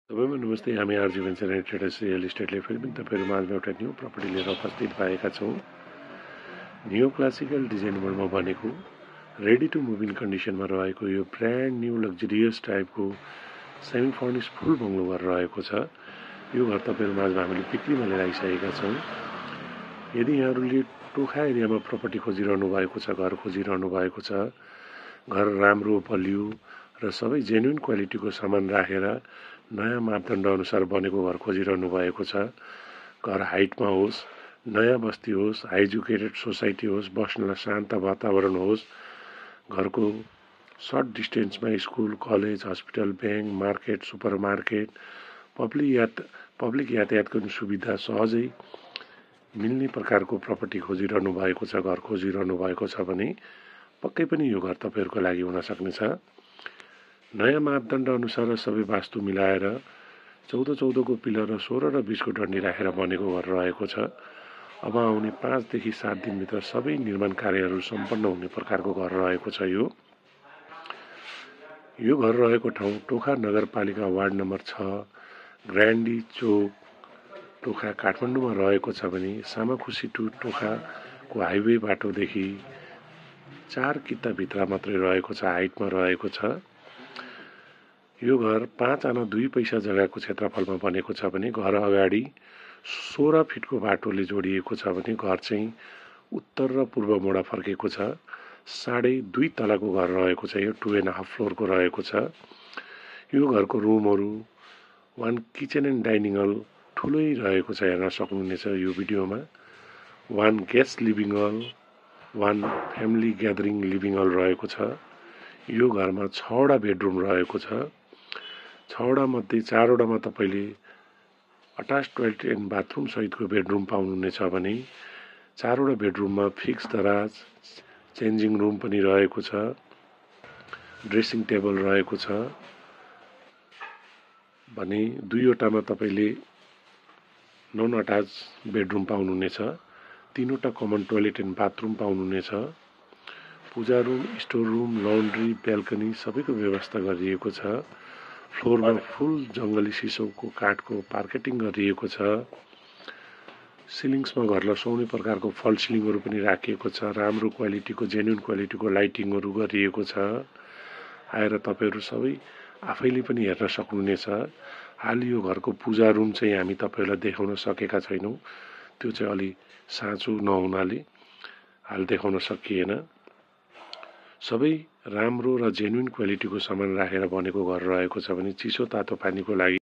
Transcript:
सबैमा नमस्ते। हामी RG venture and traders real इस्टेटले फेरि पनि तपाईँहरू माझमा एउटा न्यू प्रपर्टी लिएर उपस्थित भएका छौँ। न्यू क्लासिकल डिजाइनमा बनेको रेडी टु मुभ इन कन्डिसनमा रहेको यो ब्रान्ड न्यू लग्जरियस टाइपको सेमी फर्निस फुल बङ्गलो घर रहेको छ। यो घर तपाईँहरू माझमा हामीले बिक्रीमा लिएर आइसकेका छौँ। यदि यहाँहरूले टोखा एरियामा प्रपर्टी खोजिरहनु भएको छ, घर खोजिरहनु भएको छ, घर राम्रो बलियो र सबै जेन्युन क्वालिटीको सामान राखेर नयाँ मापदण्ड अनुसार बनेको घर खोजिरहनु भएको छ। घर हाइटमा होस्, नयाँ बस्ती होस्, हाई एजुकेटेड सोसाइटी होस्, बस्नलाई शान्त वातावरण होस्, घरको सर्ट डिस्टेन्समा school, college, hospital, bank, market, supermarket, public यातायातको सुविधा सहजै मिल्ने प्रकारको प्रपर्टी खोजिरहनु भएको छ, घर खोजिरहनु भएको छ भने पक्कै पनि यो घर तपाईँहरूको लागि हुन सक्नेछ। नयाँ मापदण्ड अनुसार सबै वास्तु मिलाएर 14 को पिलर र 16 र 20 को डन्डी राखेर बनेको घर रहेको छ। अब आउने 5 देखि 7 दिनभित्र सबै निर्माण कार्यहरू सम्पन्न हुने प्रकारको घर रहेको छ। यो घर रहेको ठाउँ टोखा नगरपालिका वार्ड नम्बर 6 ग्रान्डी चोक टोखा काठमाडौँमा रहेको छ भने सामाखुसी टु टोखाको हाइवे बाटोदेखि 4 किता भित्र मात्रै रहेको छ, हाइटमा रहेको छ। यो घर 5 आना 2 पैसा जग्गाको क्षेत्रफलमा बनेको छ भने घर अगाडि 16 फिटको बाटोले जोडिएको छ भने घर चाहिँ उत्तर र पूर्व मोडा फर्केको छ। 2.5 तलाको घर रहेको छ। यो 2.5 फ्लोरको रहेको छ। यो घरको रुमहरू 1 किचन एन्ड डाइनिङ हल ठुलै रहेको छ, हेर्न सक्नुहुनेछ यो भिडियोमा। 1 गेस्ट लिभिङ हल, 1 फ्यामिली ग्यादरिङ लिभिङ हल रहेको छ। यो घरमा 6वटा बेडरुम रहेको छ। 6वटा मध्ये 4वटामा तपाईँले अट्याच टोयलेट एन्ड बाथरुम सहितको बेडरुम पाउनुहुनेछ भने 4वटा बेडरुममा फिक्स दराज, चेन्जिङ रुम पनि रहेको छ, ड्रेसिङ टेबल रहेको छ भने 2वटामा तपाईँले नन अट्याच बेडरुम पाउनुहुनेछ। 3वटा कमन टोयलेट एन्ड बाथरुम पाउनुहुनेछ। पूजा रुम, स्टोर रुम, लन्ड्री, ब्याल्कनी सबैको व्यवस्था गरिएको छ। फ्लोरमा फुल जङ्गली सिसोको काठको पार्केटिङ गरिएको छ। सिलिङ्समा घरलाई सुहाउने प्रकारको फल सिलिङहरू पनि राखिएको छ। राम्रो क्वालिटीको, जेन्युन क्वालिटीको लाइटिङहरू गरिएको छ। आएर तपाईँहरू सबै आफैले पनि हेर्न सक्नुहुनेछ। हाल यो घरको पूजा रुम चाहिँ हामी तपाईँहरूलाई देखाउन सकेका छैनौँ। त्यो चाहिँ अलि साँचो नहुनाले हाल देखाउन सकिएन। सबै राम्रो र जेन्युन क्वालिटीको सामान राखेर बनेको घर रहेको छ भने चिसो तातो पानीको लागि